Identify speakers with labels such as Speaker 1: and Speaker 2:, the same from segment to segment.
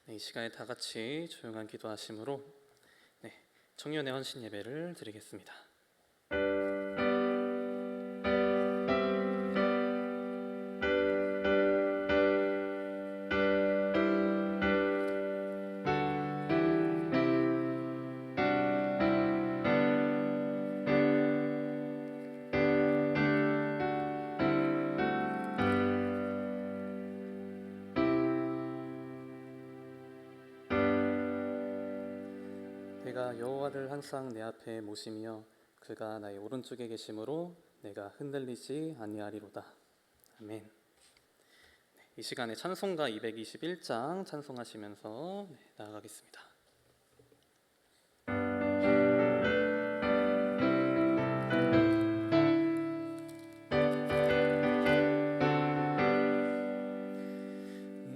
Speaker 1: 이 시간에 다 같이 조용한 기도하심으로 청년의 헌신 예배를 드리겠습니다. 내가 여호와를 항상 내 앞에 모시며 그가 나의 오른쪽에 계심으로 내가 흔들리지 아니하리로다. 아멘. 이 시간에 찬송가 221장 찬송하시면서 나아가겠습니다.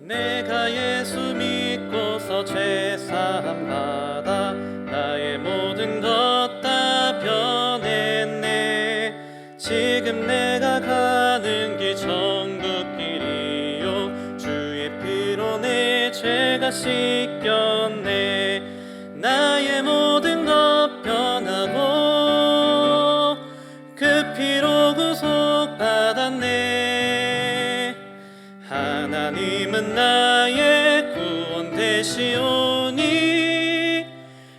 Speaker 1: 내가 예수 믿고서 죄사함 받아 나의 모든 것 다 변했네. 지금 내가 가는 길 천국길이요 주의 피로 내 죄가 씻겼네. 나의 모든 것 변하고 그 피로 구속받았네. 하나님은 나의 구원 되시오니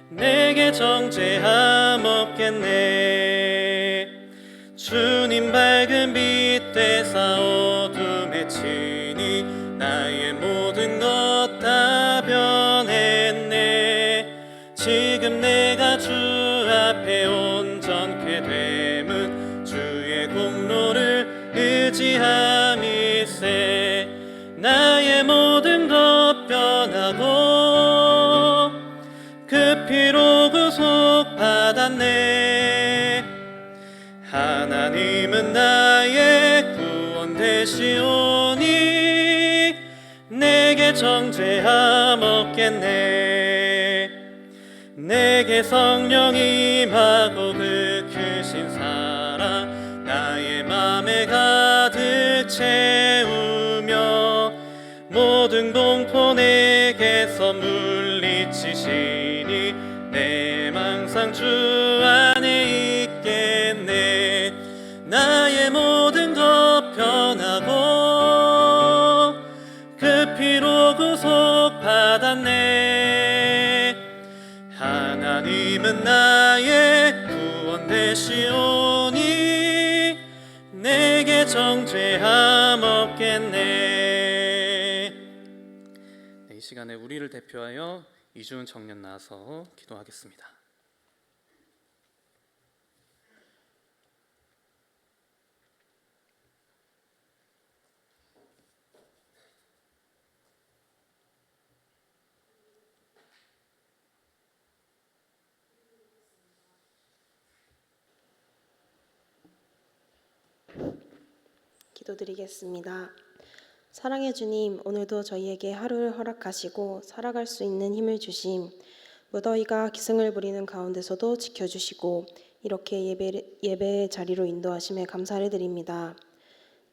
Speaker 1: 내게 정죄함 없겠네. 주님 밝은 빛 되사 어둠에 치니 나의 모든 것 다 변했네. 지금 내가 주 앞에 온전케 됨은 주의 공로를 의지함일세. 나의 모든 것 변하고 그 피로 구속받았네. 하나님은 나의 구원 되시오니 내게 정죄함 없겠네. 내게 성령 임하고 그 크신 사랑 나의 맘에 가득 채우며 모든 공포 내게서 물리치시니 내 망상 주 안에 있겠네. 나의 모든 것 변하고 그 피로 구속받았네. 하나님은 나의 구원 되시오니 내게 정죄함 없겠네. 이 시간에 우리를 대표하여 이준 청년 나와서 기도하겠습니다.
Speaker 2: 기도드리겠습니다. 사랑의 주님, 오늘도 저희에게 하루를 허락하시고 살아갈 수 있는 힘을 주심, 무더위가 기승을 부리는 가운데서도 지켜주시고 이렇게 예배의 자리로 인도하심에 감사를 드립니다.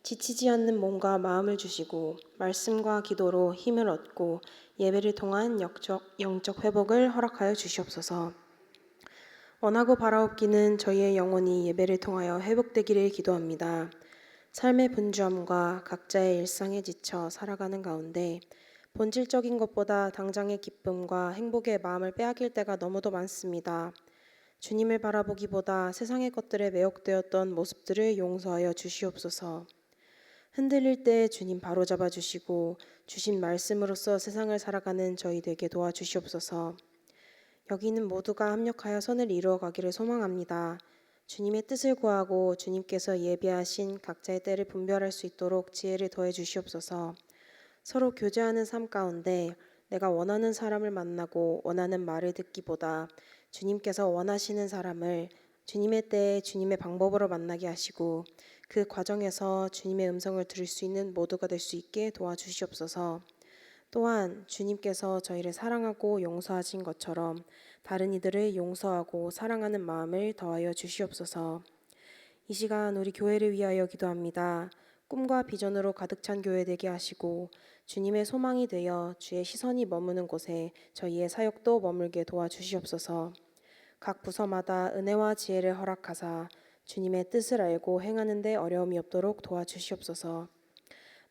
Speaker 2: 지치지 않는 몸과 마음을 주시고 말씀과 기도로 힘을 얻고 예배를 통한 영적 회복을 허락하여 주시옵소서. 원하고 바라옵기는 저희의 영혼이 예배를 통하여 회복되기를 기도합니다. 삶의 분주함과 각자의 일상에 지쳐 살아가는 가운데 본질적인 것보다 당장의 기쁨과 행복의 마음을 빼앗길 때가 너무도 많습니다. 주님을 바라보기보다 세상의 것들에 매혹되었던 모습들을 용서하여 주시옵소서. 흔들릴 때 주님 바로잡아 주시고 주신 말씀으로써 세상을 살아가는 저희 되게 도와주시옵소서. 여기는 모두가 합력하여 선을 이루어가기를 소망합니다. 주님의 뜻을 구하고 주님께서 예비하신 각자의 때를 분별할 수 있도록 지혜를 더해 주시옵소서. 서로 교제하는 삶 가운데 내가 원하는 사람을 만나고 원하는 말을 듣기보다 주님께서 원하시는 사람을 주님의 때에 주님의 방법으로 만나게 하시고 그 과정에서 주님의 음성을 들을 수 있는 모두가 될 수 있게 도와주시옵소서. 또한 주님께서 저희를 사랑하고 용서하신 것처럼 다른 이들을 용서하고 사랑하는 마음을 더하여 주시옵소서. 이 시간 우리 교회를 위하여 기도합니다. 꿈과 비전으로 가득 찬 교회 되게 하시고 주님의 소망이 되어 주의 시선이 머무는 곳에 저희의 사역도 머물게 도와주시옵소서. 각 부서마다 은혜와 지혜를 허락하사 주님의 뜻을 알고 행하는 데 어려움이 없도록 도와주시옵소서.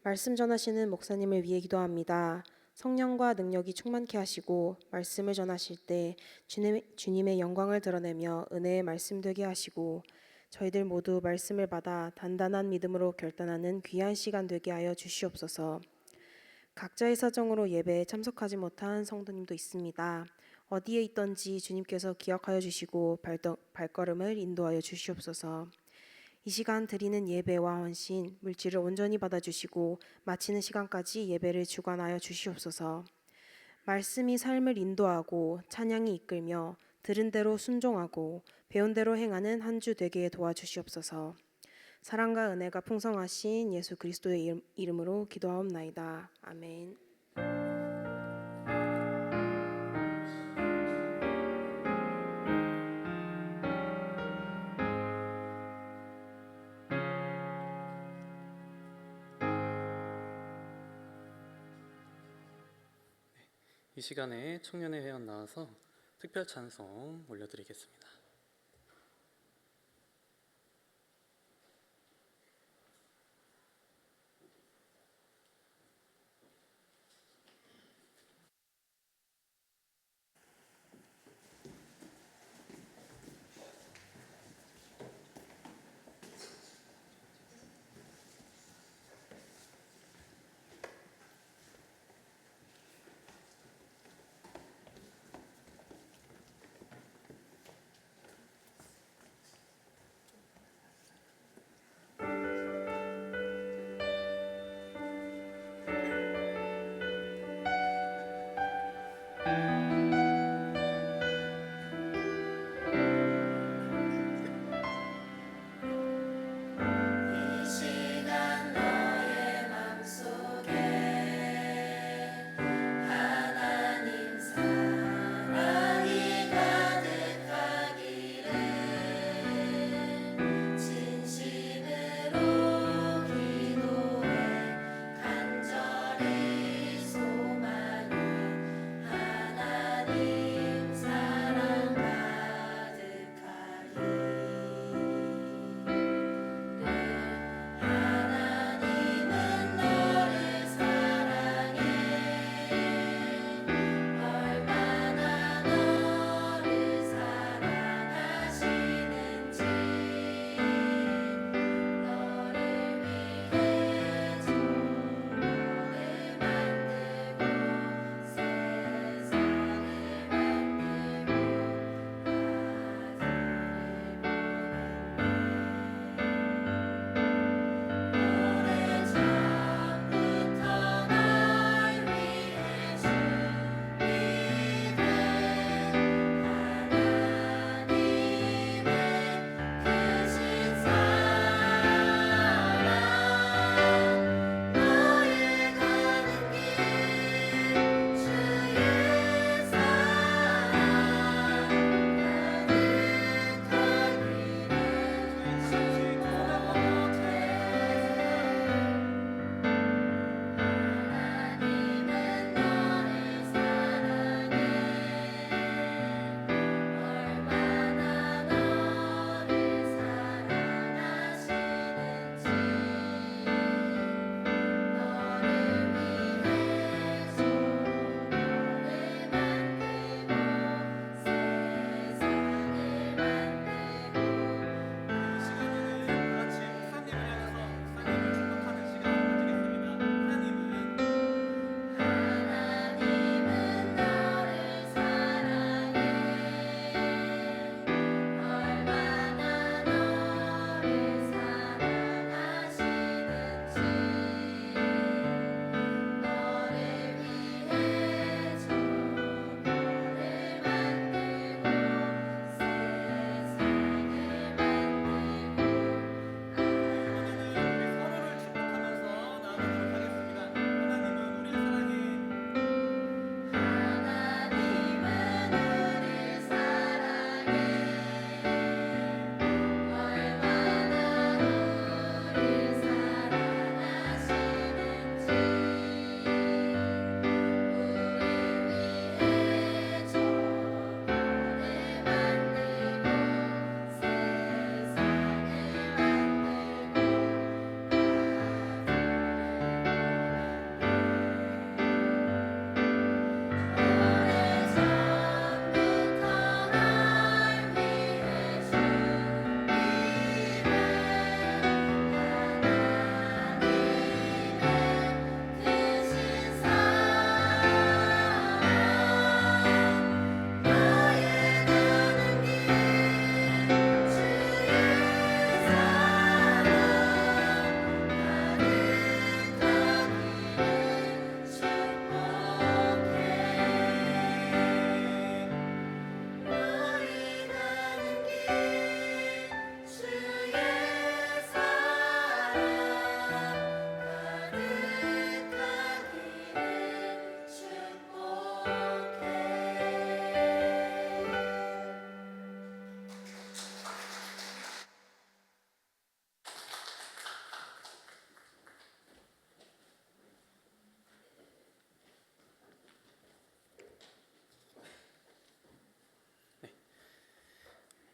Speaker 2: 말씀 전하시는 목사님을 위해 기도합니다. 성령과 능력이 충만케 하시고 말씀을 전하실 때 주님의 영광을 드러내며 은혜의 말씀 되게 하시고 저희들 모두 말씀을 받아 단단한 믿음으로 결단하는 귀한 시간 되게 하여 주시옵소서. 각자의 사정으로 예배에 참석하지 못한 성도님도 있습니다. 어디에 있던지 주님께서 기억하여 주시고 발걸음을 인도하여 주시옵소서. 이 시간 드리는 예배와 헌신, 물질을 온전히 받아주시고 마치는 시간까지 예배를 주관하여 주시옵소서. 말씀이 삶을 인도하고 찬양이 이끌며 들은 대로 순종하고 배운 대로 행하는 한 주 되게 도와주시옵소서. 사랑과 은혜가 풍성하신 예수 그리스도의 이름으로 기도하옵나이다. 아멘.
Speaker 1: 이 시간에 청년의 회원 나와서 특별 찬송 올려드리겠습니다.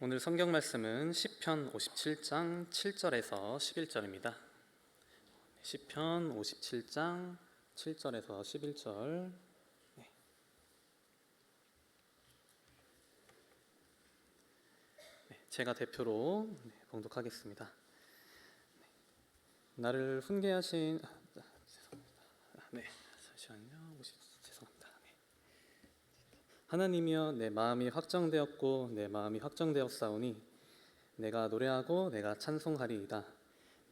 Speaker 1: 오늘 성경 말씀은 시편 57장 7절에서 11절입니다. 시편 57장 7절에서 11절. 제가 대표로 봉독하겠습니다. 나를 훈계하신 잠시만요. 죄송합니다. 하나님이여, 내 마음이 확정되었고 내 마음이 확정되었사오니 내가 노래하고 내가 찬송하리이다.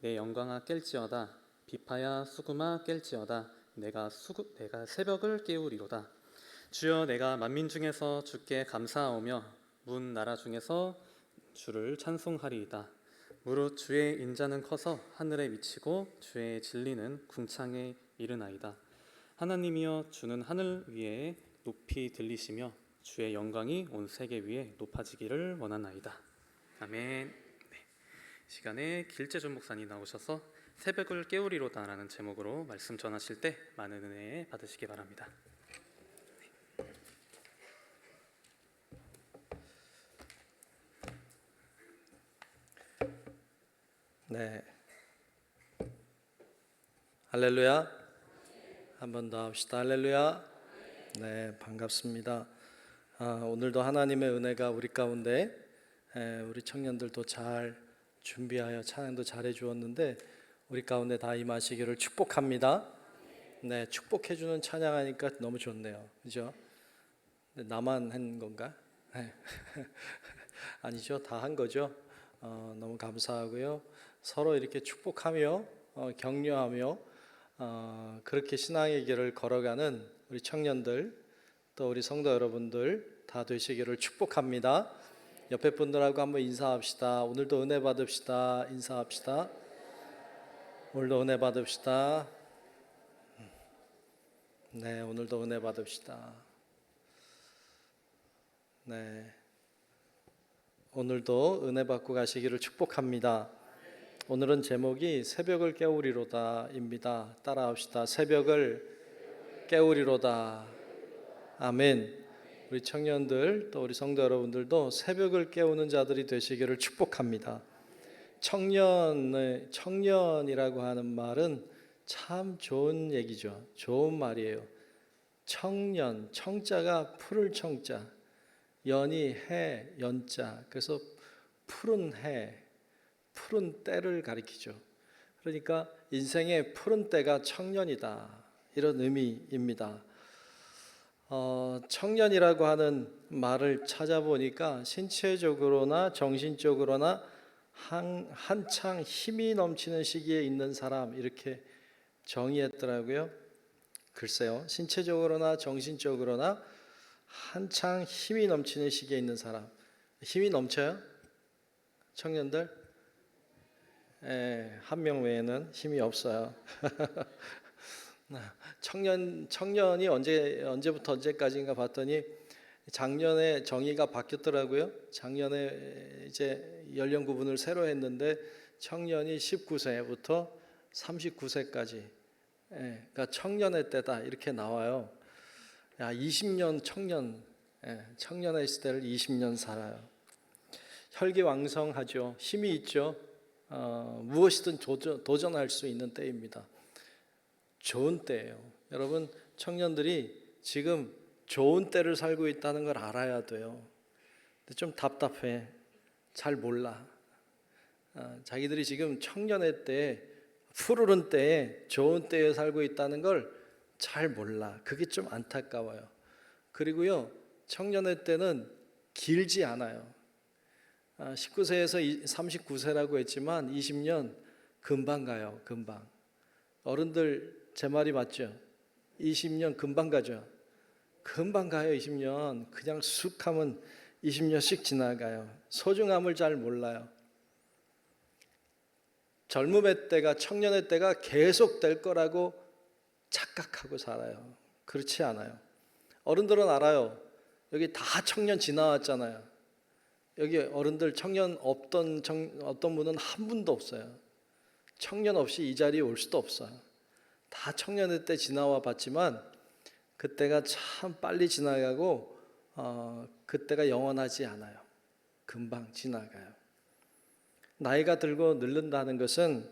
Speaker 1: 내 영광아 깰지어다. 비파야 수금아 깰지어다. 내가 새벽을 깨우리로다. 주여, 내가 만민 중에서 주께 감사하오며 문 나라 중에서 주를 찬송하리이다. 무릇 주의 인자는 커서 하늘에 미치고 주의 진리는 궁창에 이르나이다. 하나님이여, 주는 하늘 위에 높이 들리시며 주의 영광이 온 세계 위에 높아지기를 원하나이다. 아멘. 네. 시간에 길재준 목사님 나오셔서 새벽을 깨우리로다라는 제목으로 말씀 전하실 때 많은 은혜 받으시기 바랍니다.
Speaker 3: 네, 할렐루야. 한 번 더 합시다. 할렐루야. 네, 반갑습니다. 오늘도 하나님의 은혜가 우리 가운데, 우리 청년들도 잘 준비하여 찬양도 잘해 주었는데 우리 가운데 다 임하시기를 축복합니다. 네, 축복해 주는 찬양하니까 너무 좋네요, 그죠? 나만 한 건가? 네. 아니죠, 다 한 거죠. 너무 감사하고요. 서로 이렇게 축복하며 격려하며 그렇게 신앙의 길을 걸어가는 우리 청년들, 또 우리 성도 여러분들 다 되시기를 축복합니다. 옆에 분들하고 한번 인사합시다. 오늘도 은혜 받읍시다. 인사합시다. 오늘도 은혜 받읍시다. 네, 오늘도 은혜 받읍시다. 네, 오늘도 은혜 받고 가시기를 축복합니다. 오늘은 제목이 새벽을 깨우리로다입니다. 따라합시다. 새벽을 깨우리로다. 아멘. 우리 청년들 또 우리 성도 여러분들도 새벽을 깨우는 자들이 되시기를 축복합니다. 청년이라고 하는 말은 참 좋은 얘기죠. 좋은 말이에요. 청년, 청자가 푸를 청자, 연이 해, 연자. 그래서 푸른 해, 푸른 때를 가리키죠. 그러니까 인생의 푸른 때가 청년이다, 이런 의미입니다. 청년이라고 하는 말을 찾아보니까 신체적으로나 정신적으로나 한창 힘이 넘치는 시기에 있는 사람, 이렇게 정의했더라고요. 글쎄요, 신체적으로나 정신적으로나 한창 힘이 넘치는 시기에 있는 사람. 힘이 넘쳐요? 청년들? 한 명 외에는 힘이 없어요. 청년이 언제부터 언제까지인가 봤더니 작년에 정의가 바뀌었더라고요. 작년에 이제 연령 구분을 새로 했는데 청년이 19세부터 39세까지, 그러니까 청년의 때다, 이렇게 나와요. 20년 청년, 청년의 시대를 20년 살아요. 혈기왕성하죠. 힘이 있죠. 무엇이든 도전할 수 있는 때입니다. 좋은 때예요. 여러분, 청년들이 지금 좋은 때를 살고 있다는 걸 알아야 돼요. 근데 좀 답답해. 잘 몰라. 자기들이 지금 청년의 때에, 푸르른 때에, 좋은 때에 살고 있다는 걸 잘 몰라. 그게 좀 안타까워요. 그리고요, 청년의 때는 길지 않아요. 19세에서 39세라고 했지만 20년 금방 가요. 금방. 어른들 제 말이 맞죠? 20년 금방 가죠. 금방 가요. 20년 그냥 쑥 하면 20년씩 지나가요. 소중함을 잘 몰라요. 젊음의 때가, 청년의 때가 계속 될 거라고 착각하고 살아요. 그렇지 않아요. 어른들은 알아요. 여기 다 청년 지나왔잖아요. 여기 어른들 청년 없던 어떤 분은 한 분도 없어요. 청년 없이 이 자리에 올 수도 없어요. 다 청년의 때 지나와 봤지만 그때가 참 빨리 지나가고 그때가 영원하지 않아요. 금방 지나가요. 나이가 들고 늙는다는 것은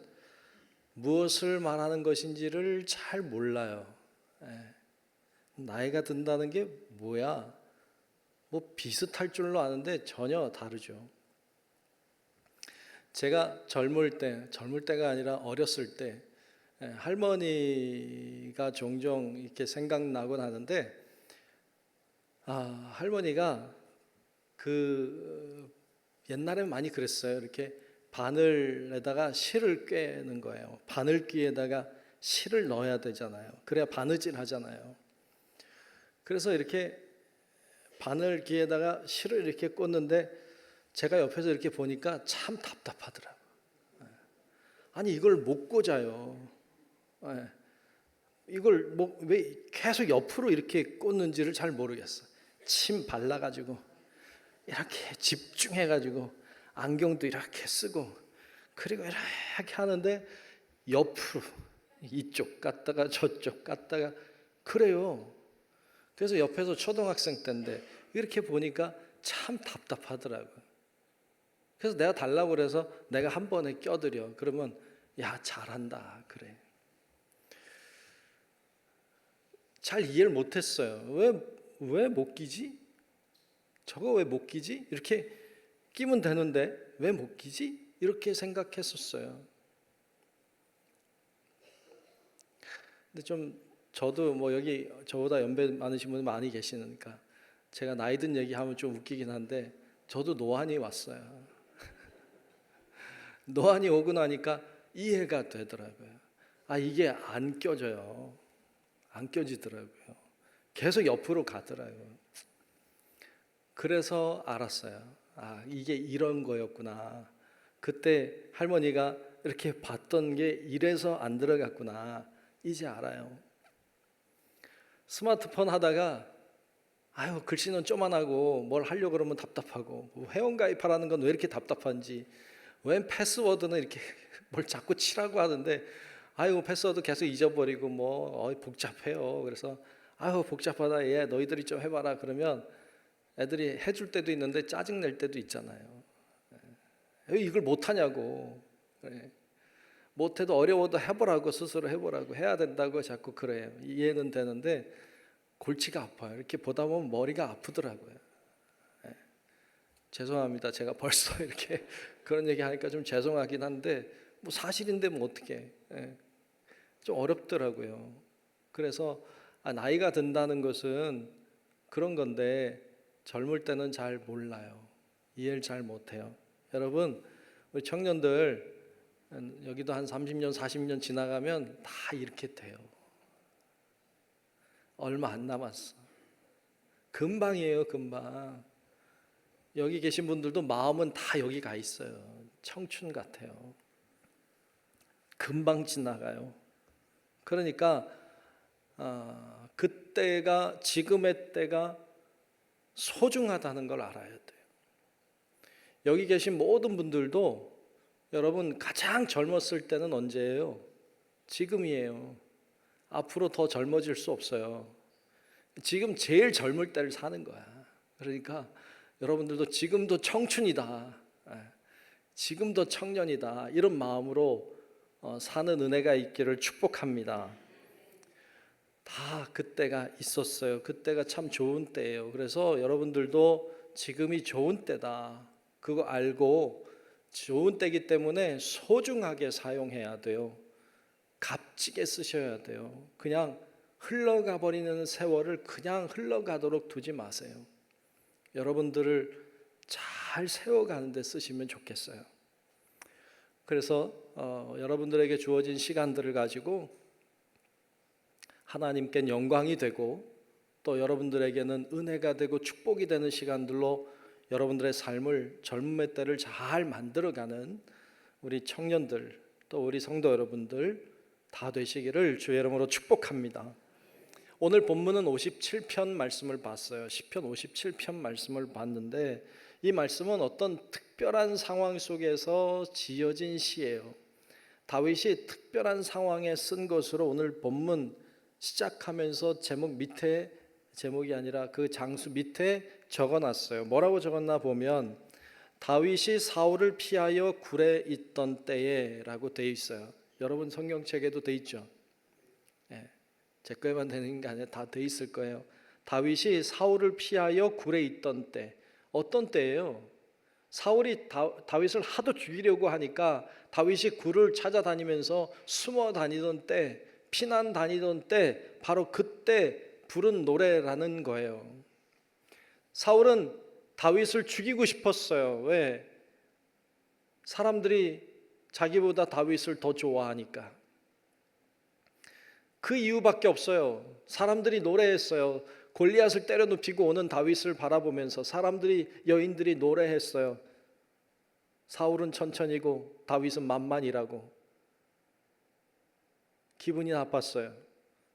Speaker 3: 무엇을 말하는 것인지를 잘 몰라요. 나이가 든다는 게 뭐야? 뭐 비슷할 줄로 아는데 전혀 다르죠. 제가 젊을 때가 아니라 어렸을 때 할머니가 종종 이렇게 생각나곤 하는데, 할머니가 그 옛날에 많이 그랬어요. 이렇게 바늘에다가 실을 꿰는 거예요. 바늘귀에다가 실을 넣어야 되잖아요. 그래야 바느질 하잖아요. 그래서 이렇게 바늘귀에다가 실을 이렇게 꽂는데 제가 옆에서 이렇게 보니까 참 답답하더라고요. 아니 이걸 못 꽂아요. 이걸 뭐 왜 계속 옆으로 이렇게 꽂는지를 잘 모르겠어. 침 발라가지고 이렇게 집중해가지고 안경도 이렇게 쓰고 그리고 이렇게 하는데 옆으로 이쪽 갔다가 저쪽 갔다가 그래요. 그래서 옆에서 초등학생 때인데 이렇게 보니까 참 답답하더라고요. 그래서 내가 달라고 그래서 내가 한 번에 껴드려. 그러면 야 잘한다 그래. 잘 이해를 못했어요. 왜 못 끼지? 저거 왜 못 끼지? 이렇게 끼면 되는데 왜 못 끼지? 이렇게 생각했었어요. 근데 좀 저도 뭐 여기 저보다 연배 많으신 분이 많이 계시니까 제가 나이 든 얘기하면 좀 웃기긴 한데 저도 노안이 왔어요. 노안이 오고 나니까 이해가 되더라고요. 이게 안 껴져요. 안 껴지더라고요. 계속 옆으로 가더라고요. 그래서 알았어요. 이게 이런 거였구나. 그때 할머니가 이렇게 봤던 게 이래서 안 들어갔구나. 이제 알아요. 스마트폰 하다가 글씨는 쪼만하고 뭘 하려고 그러면 답답하고 뭐 회원가입하라는 건 왜 이렇게 답답한지 웬 패스워드는 이렇게 뭘 자꾸 치라고 하는데 패스워드 계속 잊어버리고 뭐 복잡해요. 그래서 복잡하다 얘 너희들이 좀 해봐라 그러면 애들이 해줄 때도 있는데 짜증낼 때도 있잖아요. 왜 이걸 못하냐고. 그래. 못해도 어려워도 해보라고 스스로 해보라고 해야 된다고 자꾸 그래요. 이해는 되는데 골치가 아파요. 이렇게 보다 보면 머리가 아프더라고요. 죄송합니다. 제가 벌써 이렇게 그런 얘기 하니까 좀 죄송하긴 한데 뭐 사실인데 뭐 어떻게 좀 어렵더라고요. 그래서 나이가 든다는 것은 그런 건데 젊을 때는 잘 몰라요. 이해를 잘 못해요. 여러분 우리 청년들 여기도 한 30년 40년 지나가면 다 이렇게 돼요. 얼마 안 남았어. 금방이에요. 금방. 여기 계신 분들도 마음은 다 여기 가 있어요. 청춘 같아요. 금방 지나가요. 그러니까 그때가 지금의 때가 소중하다는 걸 알아야 돼요. 여기 계신 모든 분들도 여러분 가장 젊었을 때는 언제예요? 지금이에요. 앞으로 더 젊어질 수 없어요. 지금 제일 젊을 때를 사는 거야. 그러니까 여러분들도 지금도 청춘이다. 지금도 청년이다. 이런 마음으로 사는 은혜가 있기를 축복합니다. 다 그때가 있었어요. 그때가 참 좋은 때예요. 그래서 여러분들도 지금이 좋은 때다. 그거 알고 좋은 때이기 때문에 소중하게 사용해야 돼요. 값지게 쓰셔야 돼요. 그냥 흘러가 버리는 세월을 그냥 흘러가도록 두지 마세요. 여러분들을 잘 세워가는 데 쓰시면 좋겠어요. 그래서 여러분들에게 주어진 시간들을 가지고 하나님께 영광이 되고 또 여러분들에게는 은혜가 되고 축복이 되는 시간들로 여러분들의 삶을 젊음의 때를 잘 만들어가는 우리 청년들 또 우리 성도 여러분들 다 되시기를 주의 이름으로 축복합니다. 오늘 본문은 57편 말씀을 봤어요. 시편 57편 말씀을 봤는데 이 말씀은 어떤 특별한 상황 속에서 지어진 시예요. 다윗이 특별한 상황에 쓴 것으로 오늘 본문 시작하면서 제목이 아니라 그 장수 밑에 적어놨어요. 뭐라고 적었나 보면 다윗이 사울을 피하여 굴에 있던 때에라고 되어 있어요. 여러분 성경책에도 되어 있죠. 제 거에만 되는 게 아니라 다 되어 있을 거예요. 다윗이 사울을 피하여 굴에 있던 때, 어떤 때예요? 사울이 다윗을 하도 죽이려고 하니까 다윗이 굴을 찾아다니면서 숨어 다니던 때, 피난 다니던 때, 바로 그때 부른 노래라는 거예요. 사울은 다윗을 죽이고 싶었어요. 왜? 사람들이 자기보다 다윗을 더 좋아하니까. 그 이유밖에 없어요. 사람들이 노래했어요. 골리앗을 때려 눕히고 오는 다윗을 바라보면서 여인들이 노래했어요. 사울은 천천히고 다윗은 만만이라고. 기분이 나빴어요.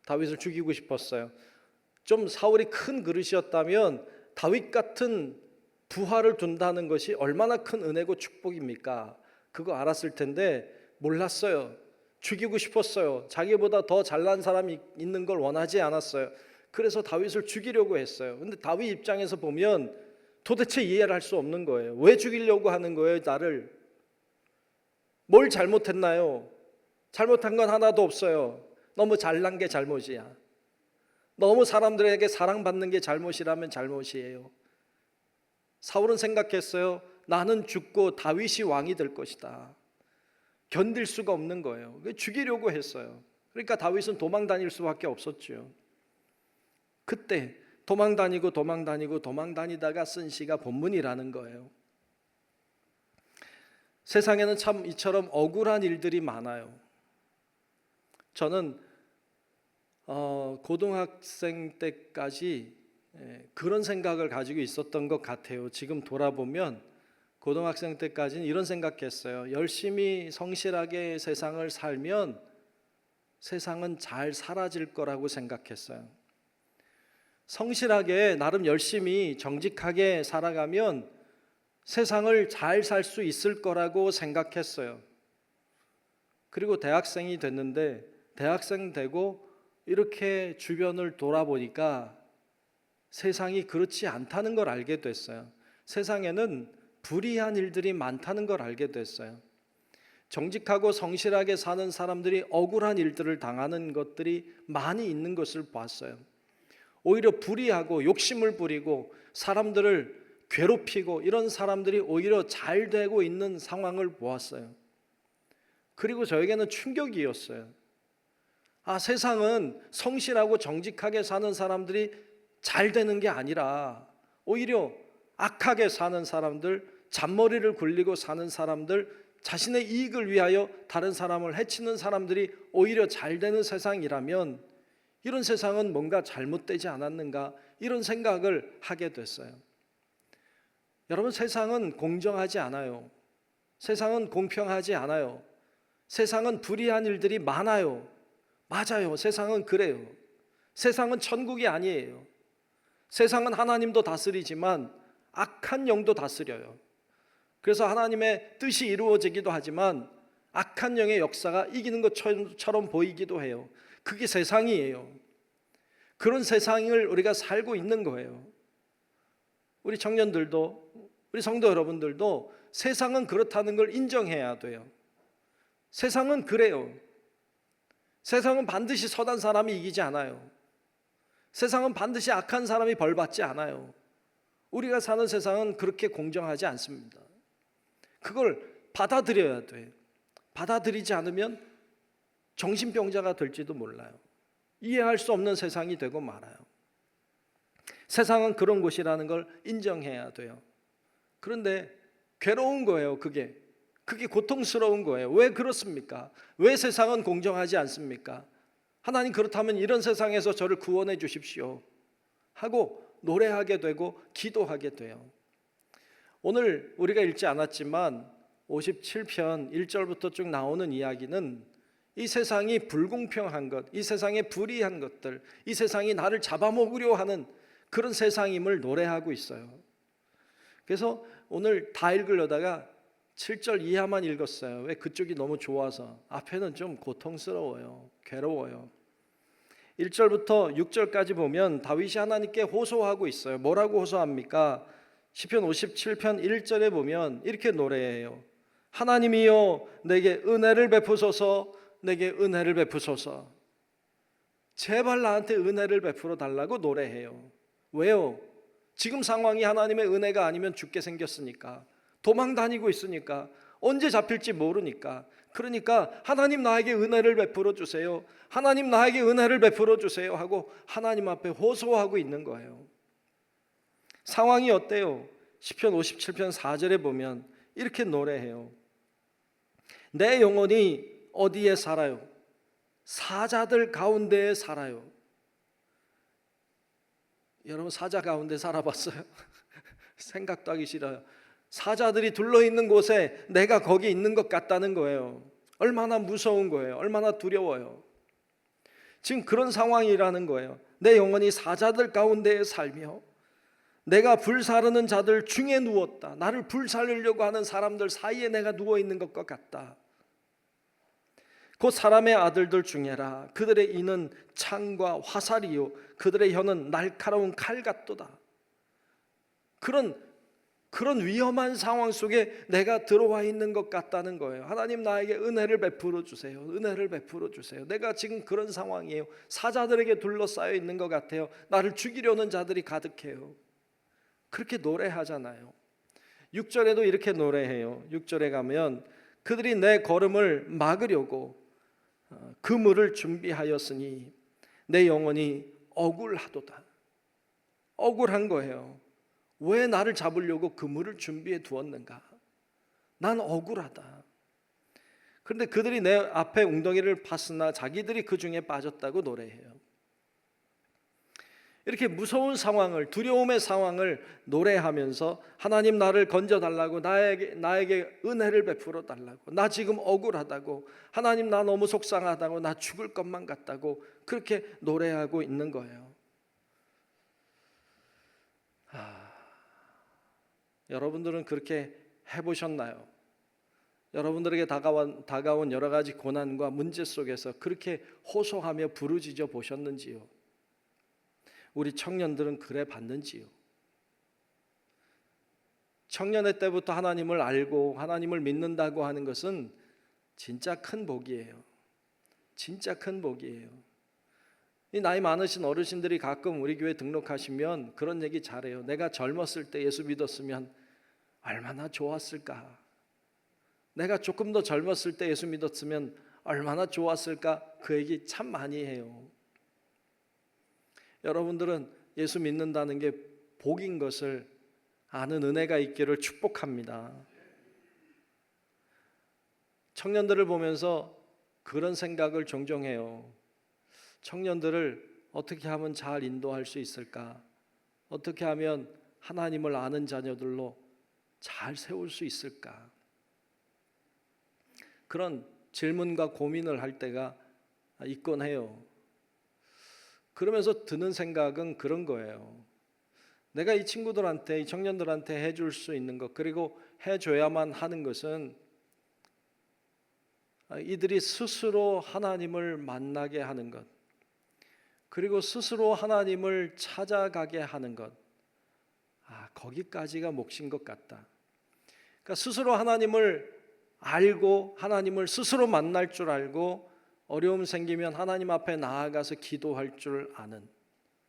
Speaker 3: 다윗을 죽이고 싶었어요. 좀 사울이 큰 그릇이었다면 다윗 같은 부하를 둔다는 것이 얼마나 큰 은혜고 축복입니까? 그거 알았을 텐데 몰랐어요. 죽이고 싶었어요. 자기보다 더 잘난 사람이 있는 걸 원하지 않았어요. 그래서 다윗을 죽이려고 했어요. 근데 다윗 입장에서 보면 도대체 이해를 할 수 없는 거예요. 왜 죽이려고 하는 거예요, 나를? 뭘 잘못했나요? 잘못한 건 하나도 없어요. 너무 잘난 게 잘못이야. 너무 사람들에게 사랑받는 게 잘못이라면 잘못이에요. 사울은 생각했어요. 나는 죽고 다윗이 왕이 될 것이다. 견딜 수가 없는 거예요. 죽이려고 했어요. 그러니까 다윗은 도망 다닐 수밖에 없었죠. 그때 도망 다니다가 쓴 시가 본문이라는 거예요. 세상에는 참 이처럼 억울한 일들이 많아요. 저는 고등학생 때까지 그런 생각을 가지고 있었던 것 같아요. 지금 돌아보면 고등학생 때까지는 이런 생각했어요. 열심히 성실하게 세상을 살면 세상은 잘 사라질 거라고 생각했어요. 성실하게 나름 열심히 정직하게 살아가면 세상을 잘 살 수 있을 거라고 생각했어요. 그리고 대학생이 됐는데 대학생 되고 이렇게 주변을 돌아보니까 세상이 그렇지 않다는 걸 알게 됐어요. 세상에는 불의한 일들이 많다는 걸 알게 됐어요. 정직하고 성실하게 사는 사람들이 억울한 일들을 당하는 것들이 많이 있는 것을 봤어요. 오히려 불의하고 욕심을 부리고 사람들을 괴롭히고 이런 사람들이 오히려 잘 되고 있는 상황을 보았어요. 그리고 저에게는 충격이었어요. 세상은 성실하고 정직하게 사는 사람들이 잘 되는 게 아니라 오히려 악하게 사는 사람들, 잔머리를 굴리고 사는 사람들, 자신의 이익을 위하여 다른 사람을 해치는 사람들이 오히려 잘 되는 세상이라면 이런 세상은 뭔가 잘못되지 않았는가, 이런 생각을 하게 됐어요. 여러분, 세상은 공정하지 않아요. 세상은 공평하지 않아요. 세상은 불의한 일들이 많아요. 맞아요. 세상은 그래요. 세상은 천국이 아니에요. 세상은 하나님도 다스리지만 악한 영도 다스려요. 그래서 하나님의 뜻이 이루어지기도 하지만 악한 영의 역사가 이기는 것처럼 보이기도 해요. 그게 세상이에요. 그런 세상을 우리가 살고 있는 거예요. 우리 청년들도, 우리 성도 여러분들도 세상은 그렇다는 걸 인정해야 돼요. 세상은 그래요. 세상은 반드시 선한 사람이 이기지 않아요. 세상은 반드시 악한 사람이 벌받지 않아요. 우리가 사는 세상은 그렇게 공정하지 않습니다. 그걸 받아들여야 돼요. 받아들이지 않으면 정신병자가 될지도 몰라요. 이해할 수 없는 세상이 되고 말아요. 세상은 그런 곳이라는 걸 인정해야 돼요. 그런데 괴로운 거예요. 그게 고통스러운 거예요. 왜 그렇습니까? 왜 세상은 공정하지 않습니까? 하나님, 그렇다면 이런 세상에서 저를 구원해 주십시오 하고 노래하게 되고 기도하게 돼요. 오늘 우리가 읽지 않았지만 57편 1절부터 쭉 나오는 이야기는 이 세상이 불공평한 것, 이 세상에 불의한 것들, 이 세상이 나를 잡아먹으려 하는 그런 세상임을 노래하고 있어요. 그래서 오늘 다 읽으려다가 7절 이하만 읽었어요. 왜? 그쪽이 너무 좋아서. 앞에는 좀 고통스러워요. 괴로워요. 1절부터 6절까지 보면 다윗이 하나님께 호소하고 있어요. 뭐라고 호소합니까? 시편 57편 1절에 보면 이렇게 노래해요. 하나님이여 내게 은혜를 베푸소서, 내게 은혜를 베푸소서. 제발 나한테 은혜를 베풀어 달라고 노래해요. 왜요? 지금 상황이 하나님의 은혜가 아니면 죽게 생겼으니까, 도망 다니고 있으니까, 언제 잡힐지 모르니까. 그러니까 하나님 나에게 은혜를 베풀어 주세요, 하나님 나에게 은혜를 베풀어 주세요 하고 하나님 앞에 호소하고 있는 거예요. 상황이 어때요? 시편 57편 4절에 보면 이렇게 노래해요. 내 영혼이 어디에 살아요? 사자들 가운데에 살아요. 여러분 사자 가운데 살아봤어요? 생각도 하기 싫어요. 사자들이 둘러있는 곳에 내가 거기 있는 것 같다는 거예요. 얼마나 무서운 거예요. 얼마나 두려워요. 지금 그런 상황이라는 거예요. 내 영혼이 사자들 가운데에 살며 내가 불사르는 자들 중에 누웠다. 나를 불살르려고 하는 사람들 사이에 내가 누워있는 것과 같다. 곧 사람의 아들들 중에라. 그들의 이는 창과 화살이요 그들의 혀는 날카로운 칼 같도다. 그런 위험한 상황 속에 내가 들어와 있는 것 같다는 거예요. 하나님 나에게 은혜를 베풀어 주세요. 은혜를 베풀어 주세요. 내가 지금 그런 상황이에요. 사자들에게 둘러싸여 있는 것 같아요. 나를 죽이려는 자들이 가득해요. 그렇게 노래하잖아요. 6절에도 이렇게 노래해요. 6절에 가면 그들이 내 걸음을 막으려고 그물을 준비하였으니 내 영혼이 억울하도다. 억울한 거예요. 왜 나를 잡으려고 그물을 준비해 두었는가? 난 억울하다. 그런데 그들이 내 앞에 웅덩이를 팠으나 자기들이 그 중에 빠졌다고 노래해요. 이렇게 무서운 상황을, 두려움의 상황을 노래하면서 하나님 나를 건져달라고, 나에게 은혜를 베풀어 달라고, 나 지금 억울하다고, 하나님 나 너무 속상하다고, 나 죽을 것만 같다고 그렇게 노래하고 있는 거예요. 여러분들은 그렇게 해보셨나요? 여러분들에게 다가온 여러 가지 고난과 문제 속에서 그렇게 호소하며 부르짖어 보셨는지요? 우리 청년들은 그래 봤는지요? 청년의 때부터 하나님을 알고 하나님을 믿는다고 하는 것은 진짜 큰 복이에요. 진짜 큰 복이에요. 이 나이 많으신 어르신들이 가끔 우리 교회 등록하시면 그런 얘기 잘해요. 내가 젊었을 때 예수 믿었으면 얼마나 좋았을까? 내가 조금 더 젊었을 때 예수 믿었으면 얼마나 좋았을까? 그 얘기 참 많이 해요. 여러분들은 예수 믿는다는 게 복인 것을 아는 은혜가 있기를 축복합니다. 청년들을 보면서 그런 생각을 종종 해요. 청년들을 어떻게 하면 잘 인도할 수 있을까? 어떻게 하면 하나님을 아는 자녀들로 잘 세울 수 있을까? 그런 질문과 고민을 할 때가 있곤 해요. 그러면서 드는 생각은 그런 거예요. 내가 이 친구들한테, 이 청년들한테 해줄 수 있는 것, 그리고 해줘야만 하는 것은 이들이 스스로 하나님을 만나게 하는 것, 그리고 스스로 하나님을 찾아가게 하는 것, 거기까지가 몫인 것 같다. 그러니까 스스로 하나님을 알고 하나님을 스스로 만날 줄 알고 어려움 생기면 하나님 앞에 나아가서 기도할 줄 아는,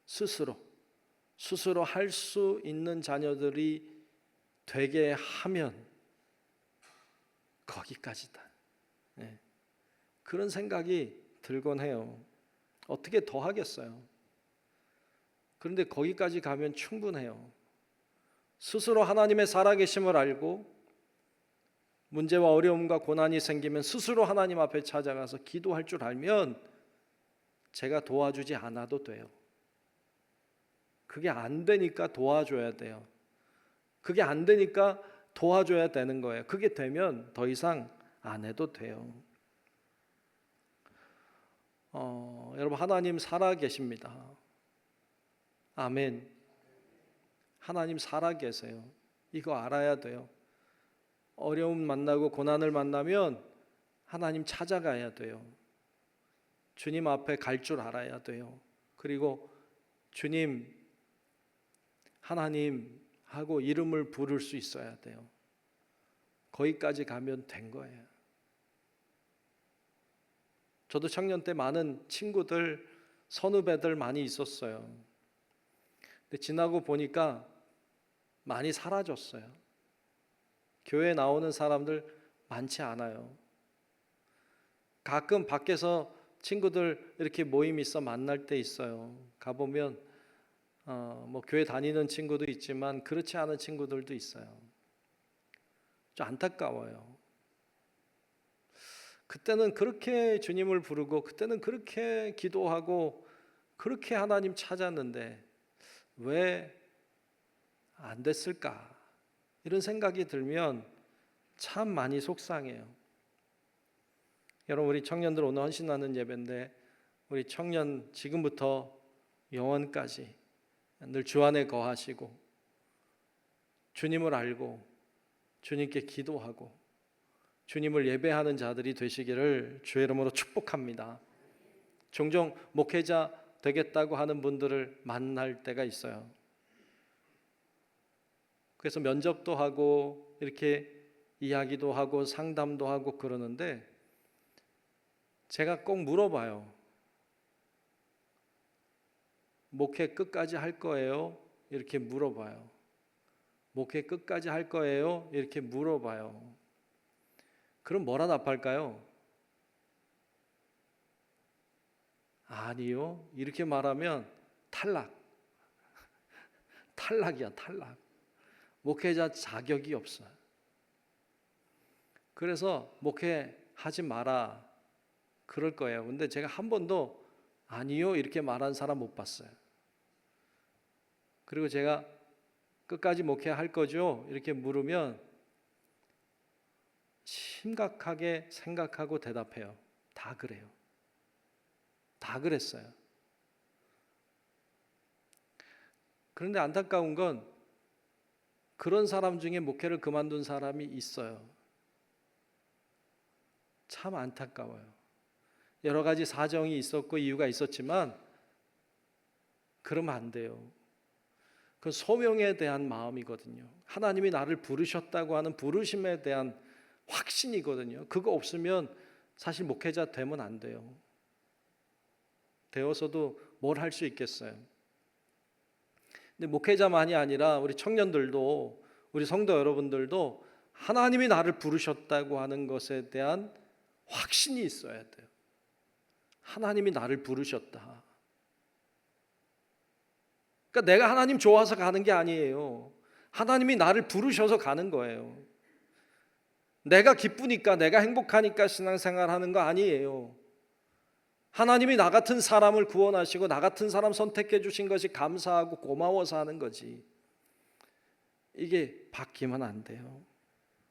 Speaker 3: 스스로 할 수 있는 자녀들이 되게 하면 거기까지다. 네. 그런 생각이 들곤 해요. 어떻게 더 하겠어요? 그런데 거기까지 가면 충분해요. 스스로 하나님의 살아계심을 알고 문제와 어려움과 고난이 생기면 스스로 하나님 앞에 찾아가서 기도할 줄 알면 제가 도와주지 않아도 돼요. 그게 안 되니까 도와줘야 돼요. 그게 안 되니까 도와줘야 되는 거예요. 그게 되면 더 이상 안 해도 돼요. 여러분 하나님 살아 계십니다. 아멘. 하나님 살아 계세요. 이거 알아야 돼요. 어려움 만나고 고난을 만나면 하나님 찾아가야 돼요. 주님 앞에 갈 줄 알아야 돼요. 그리고 주님, 하나님 하고 이름을 부를 수 있어야 돼요. 거기까지 가면 된 거예요. 저도 청년 때 많은 친구들, 선후배들 많이 있었어요. 근데 지나고 보니까 많이 사라졌어요. 교회 나오는 사람들 많지 않아요. 가끔 밖에서 친구들 이렇게 모임 있어 만날 때 있어요. 가보면 뭐 교회 다니는 친구도 있지만 그렇지 않은 친구들도 있어요. 좀 안타까워요. 그때는 그렇게 주님을 부르고 그때는 그렇게 기도하고 그렇게 하나님 찾았는데 왜 안 됐을까? 이런 생각이 들면 참 많이 속상해요. 여러분, 우리 청년들 오늘 헌신하는 예배인데 우리 청년 지금부터 영원까지 늘 주 안에 거하시고 주님을 알고 주님께 기도하고 주님을 예배하는 자들이 되시기를 주의 이름으로 축복합니다. 종종 목회자 되겠다고 하는 분들을 만날 때가 있어요. 그래서 면접도 하고 이렇게 이야기도 하고 상담도 하고 그러는데 제가 꼭 물어봐요. 목회 끝까지 할 거예요? 이렇게 물어봐요. 목회 끝까지 할 거예요? 이렇게 물어봐요. 그럼 뭐라 답할까요? 아니요. 이렇게 말하면 탈락. 탈락이야, 탈락. 목회자 자격이 없어요. 그래서 목회하지 마라 그럴 거예요. 근데 제가 한 번도 아니요 이렇게 말한 사람 못 봤어요. 그리고 제가 끝까지 목회할 거죠? 이렇게 물으면 심각하게 생각하고 대답해요. 다 그래요. 다 그랬어요. 그런데 안타까운 건 그런 사람 중에 목회를 그만둔 사람이 있어요. 참 안타까워요. 여러 가지 사정이 있었고 이유가 있었지만 그러면 안 돼요. 그 소명에 대한 마음이거든요. 하나님이 나를 부르셨다고 하는 부르심에 대한 확신이거든요. 그거 없으면 사실 목회자 되면 안 돼요. 되어서도 뭘 할 수 있겠어요. 근데 목회자만이 아니라 우리 청년들도 우리 성도 여러분들도 하나님이 나를 부르셨다고 하는 것에 대한 확신이 있어야 돼요. 하나님이 나를 부르셨다. 그러니까 내가 하나님 좋아서 가는 게 아니에요. 하나님이 나를 부르셔서 가는 거예요. 내가 기쁘니까 내가 행복하니까 신앙생활 하는 거 아니에요. 하나님이 나 같은 사람을 구원하시고 나 같은 사람 선택해 주신 것이 감사하고 고마워서 하는 거지. 이게 바뀌면 안 돼요.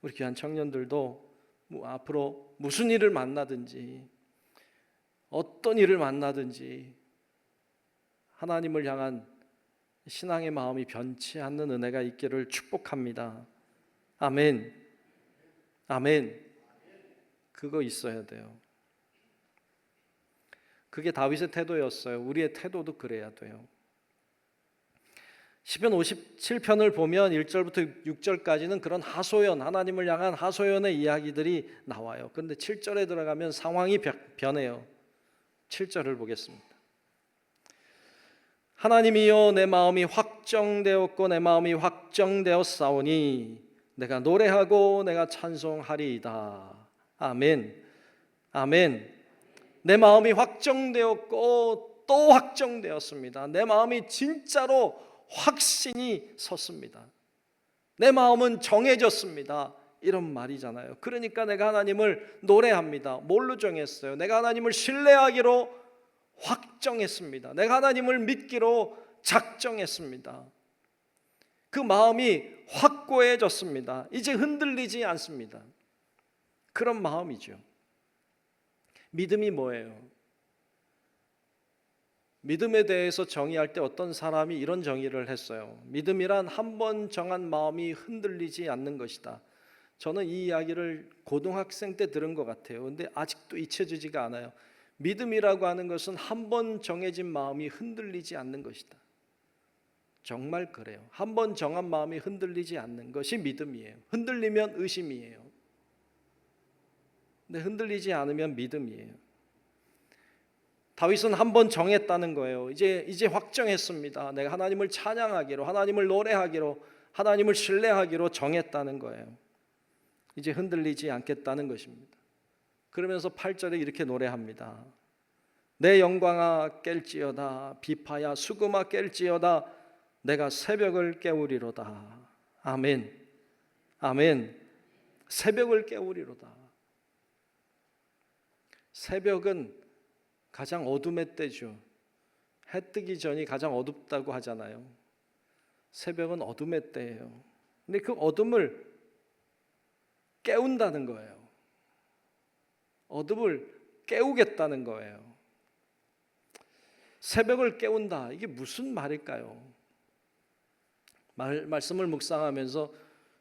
Speaker 3: 우리 귀한 청년들도 앞으로 무슨 일을 만나든지 어떤 일을 만나든지 하나님을 향한 신앙의 마음이 변치 않는 은혜가 있기를 축복합니다. 아멘. 아멘. 그거 있어야 돼요. 그게 다윗의 태도였어요. 우리의 태도도 그래야 돼요. 시편 57편을 보면 1절부터 6절까지는 그런 하소연, 하나님을 향한 하소연의 이야기들이 나와요. 그런데 7절에 들어가면 상황이 변해요. 7절을 보겠습니다. 하나님이여 내 마음이 확정되었고 내 마음이 확정되었사오니 내가 노래하고 내가 찬송하리이다. 아멘. 아멘. 내 마음이 확정되었고 또 확정되었습니다. 내 마음이 진짜로 확신이 섰습니다. 내 마음은 정해졌습니다. 이런 말이잖아요. 그러니까 내가 하나님을 노래합니다. 뭘로 정했어요? 내가 하나님을 신뢰하기로 확정했습니다. 내가 하나님을 믿기로 작정했습니다. 그 마음이 확고해졌습니다. 이제 흔들리지 않습니다. 그런 마음이죠. 믿음이 뭐예요? 믿음에 대해서 정의할 때 어떤 사람이 이런 정의를 했어요. 믿음이란 한 번 정한 마음이 흔들리지 않는 것이다. 저는 이 이야기를 고등학생 때 들은 것 같아요. 근데 아직도 잊혀지지가 않아요. 믿음이라고 하는 것은 한 번 정해진 마음이 흔들리지 않는 것이다. 정말 그래요. 한번 정한 마음이 흔들리지 않는 것이 믿음이에요. 흔들리면 의심이에요. 근데 흔들리지 않으면 믿음이에요. 다윗은 한번 정했다는 거예요. 이제 확정했습니다. 내가 하나님을 찬양하기로, 하나님을 노래하기로, 하나님을 신뢰하기로 정했다는 거예요. 이제 흔들리지 않겠다는 것입니다. 그러면서 8절에 이렇게 노래합니다. 내 영광아 깰지어다, 비파야 수금아 깰지어다, 내가 새벽을 깨우리로다. 아멘. 아멘. 새벽을 깨우리로다. 새벽은 가장 어둠의 때죠. 해 뜨기 전이 가장 어둡다고 하잖아요. 새벽은 어둠의 때예요. 근데 그 어둠을 깨운다는 거예요. 어둠을 깨우겠다는 거예요. 새벽을 깨운다. 이게 무슨 말일까요? 말씀을 묵상하면서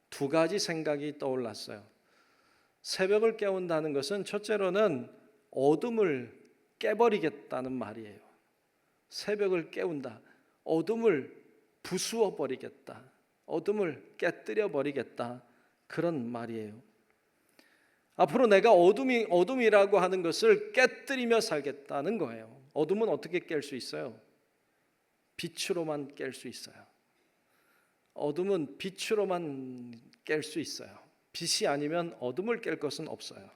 Speaker 3: 두 가지 생각이 떠올랐어요. 새벽을 깨운다는 것은 첫째로는 어둠을 깨버리겠다는 말이에요. 새벽을 깨운다. 어둠을 부수어 버리겠다. 어둠을 깨뜨려 버리겠다. 그런 말이에요. 앞으로 내가 어둠이라고 하는 것을 깨뜨리며 살겠다는 거예요. 어둠은 어떻게 깰 수 있어요? 빛으로만 깰 수 있어요. 어둠은 빛으로만 깰 수 있어요. 빛이 아니면 어둠을 깰 것은 없어요.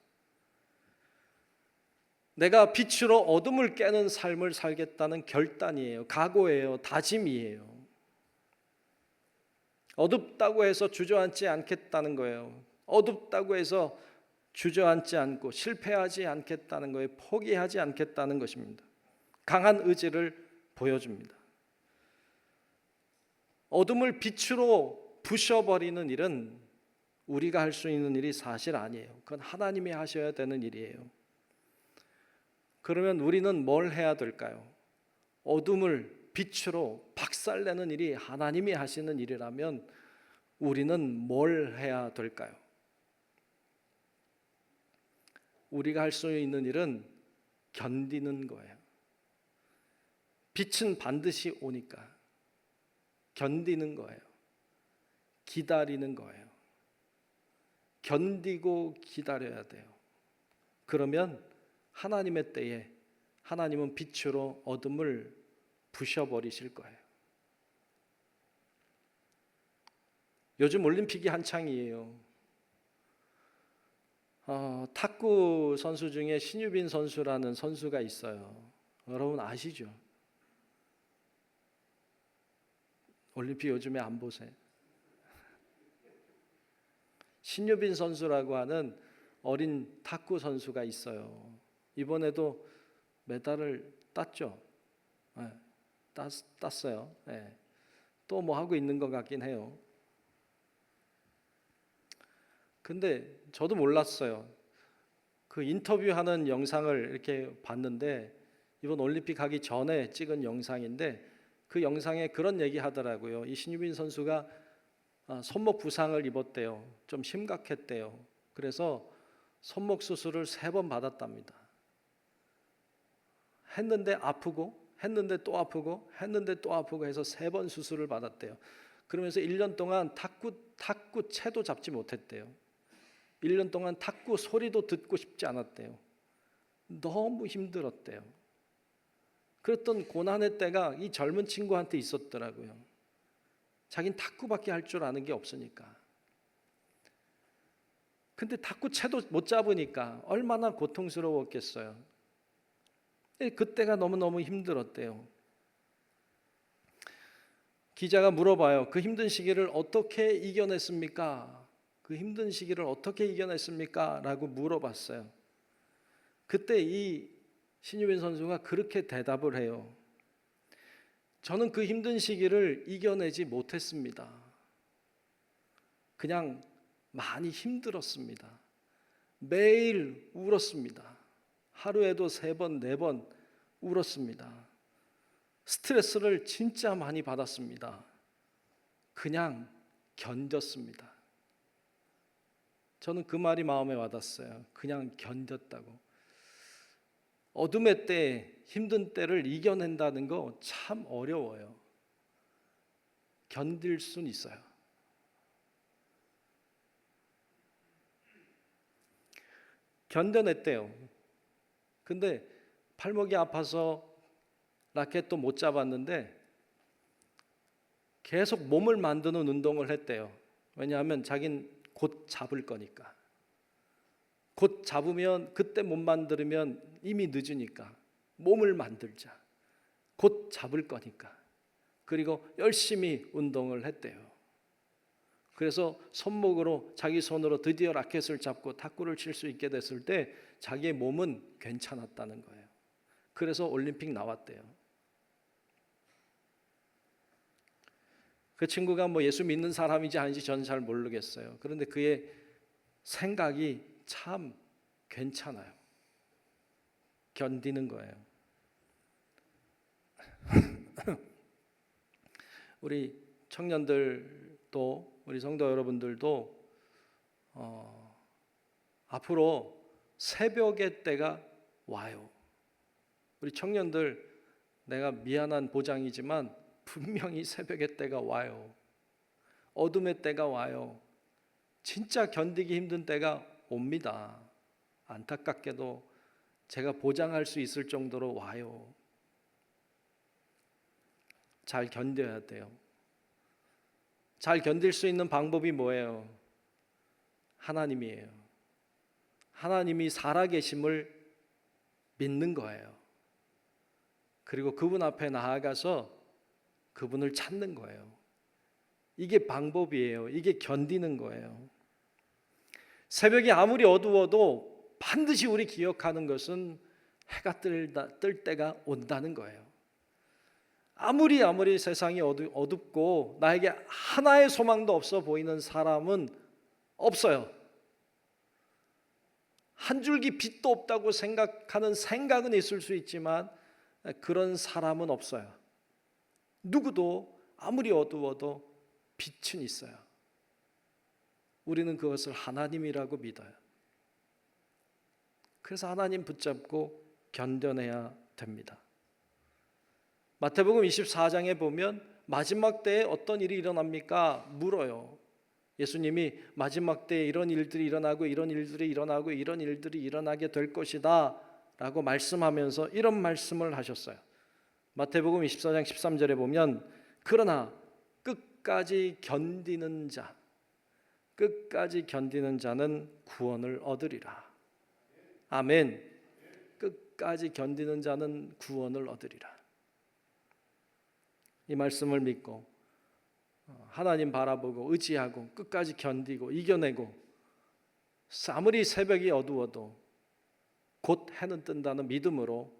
Speaker 3: 내가 빛으로 어둠을 깨는 삶을 살겠다는 결단이에요. 각오예요. 다짐이에요. 어둡다고 해서 주저앉지 않겠다는 거예요. 어둡다고 해서 주저앉지 않고 실패하지 않겠다는 거예요. 포기하지 않겠다는 것입니다. 강한 의지를 보여줍니다. 어둠을 빛으로 부셔버리는 일은 우리가 할 수 있는 일이 사실 아니에요. 그건 하나님이 하셔야 되는 일이에요. 그러면 우리는 뭘 해야 될까요? 어둠을 빛으로 박살내는 일이 하나님이 하시는 일이라면 우리는 뭘 해야 될까요? 우리가 할 수 있는 일은 견디는 거예요. 빛은 반드시 오니까 견디는 거예요. 기다리는 거예요. 견디고 기다려야 돼요. 그러면 하나님의 때에 하나님은 빛으로 어둠을 부셔버리실 거예요. 요즘 올림픽이 한창이에요. 탁구 선수 중에 신유빈 선수라는 선수가 있어요. 여러분 아시죠? 올림픽 요즘에 안 보세요? 신유빈 선수라고 하는 어린 탁구 선수가 있어요. 이번에도 메달을 땄죠. 네, 땄어요. 네. 또 뭐 하고 있는 것 같긴 해요. 근데 저도 몰랐어요. 그 인터뷰하는 영상을 이렇게 봤는데 이번 올림픽 하기 전에 찍은 영상인데 그 영상에 그런 얘기 하더라고요. 이 신유빈 선수가 손목 부상을 입었대요. 좀 심각했대요. 그래서 손목 수술을 3번 받았답니다. 했는데 아프고 했는데 또 아프고 했는데 또 아프고 해서 3번 수술을 받았대요. 그러면서 1년 동안 탁구 채도 잡지 못했대요. 1년 동안 탁구 소리도 듣고 싶지 않았대요. 너무 힘들었대요. 그랬던 고난의 때가 이 젊은 친구한테 있었더라고요. 자긴 탁구밖에 할 줄 아는 게 없으니까. 근데 탁구 채도 못 잡으니까 얼마나 고통스러웠겠어요. 그때가 너무너무 힘들었대요. 기자가 물어봐요. 그 힘든 시기를 어떻게 이겨냈습니까? 그 힘든 시기를 어떻게 이겨냈습니까? 라고 물어봤어요. 그때 이 신유빈 선수가 그렇게 대답을 해요. 저는 그 힘든 시기를 이겨내지 못했습니다. 그냥 많이 힘들었습니다. 매일 울었습니다. 하루에도 3번, 4번 울었습니다. 스트레스를 진짜 많이 받았습니다. 그냥 견뎠습니다. 저는 그 말이 마음에 와닿았어요. 그냥 견뎠다고. 어둠의 때, 힘든 때를 이겨낸다는 거 참 어려워요. 견딜 수는 있어요. 견뎌냈대요. 근데 팔목이 아파서 라켓도 못 잡았는데 계속 몸을 만드는 운동을 했대요. 왜냐하면 자긴 곧 잡을 거니까. 곧 잡으면 그때 못 만들면 이미 늦으니까 몸을 만들자. 곧 잡을 거니까. 그리고 열심히 운동을 했대요. 그래서 손목으로 자기 손으로 드디어 라켓을 잡고 탁구를 칠 수 있게 됐을 때 자기의 몸은 괜찮았다는 거예요. 그래서 올림픽 나왔대요. 그 친구가 뭐 예수 믿는 사람인지 아닌지 저는 잘 모르겠어요. 그런데 그의 생각이 참 괜찮아요. 견디는 거예요. 우리 청년들도 우리 성도 여러분들도 앞으로 새벽의 때가 와요. 우리 청년들, 내가 미안한 보장이지만 분명히 새벽의 때가 와요. 어둠의 때가 와요. 진짜 견디기 힘든 때가 옵니다. 안타깝게도 제가 보장할 수 있을 정도로 와요. 잘 견뎌야 돼요. 잘 견딜 수 있는 방법이 뭐예요? 하나님이에요. 하나님이 살아계심을 믿는 거예요. 그리고 그분 앞에 나아가서 그분을 찾는 거예요. 이게 방법이에요. 이게 견디는 거예요. 새벽이 아무리 어두워도 반드시 우리 기억하는 것은 해가 뜰 때가 온다는 거예요. 아무리 세상이 어둡고 나에게 하나의 소망도 없어 보이는 사람은 없어요. 한 줄기 빛도 없다고 생각하는 생각은 있을 수 있지만 그런 사람은 없어요. 누구도 아무리 어두워도 빛은 있어요. 우리는 그것을 하나님이라고 믿어요. 그래서 하나님 붙잡고 견뎌내야 됩니다. 마태복음 24장에 보면 마지막 때에 어떤 일이 일어납니까? 물어요. 예수님이 마지막 때에 이런 일들이 일어나고 이런 일들이 일어나고 이런 일들이 일어나게 될 것이다 라고 말씀하면서 이런 말씀을 하셨어요. 마태복음 24장 13절에 보면 그러나 끝까지 견디는 자는 구원을 얻으리라. 아멘. 끝까지 견디는 자는 구원을 얻으리라. 이 말씀을 믿고 하나님 바라보고 의지하고 끝까지 견디고 이겨내고 아무리 새벽이 어두워도 곧 해는 뜬다는 믿음으로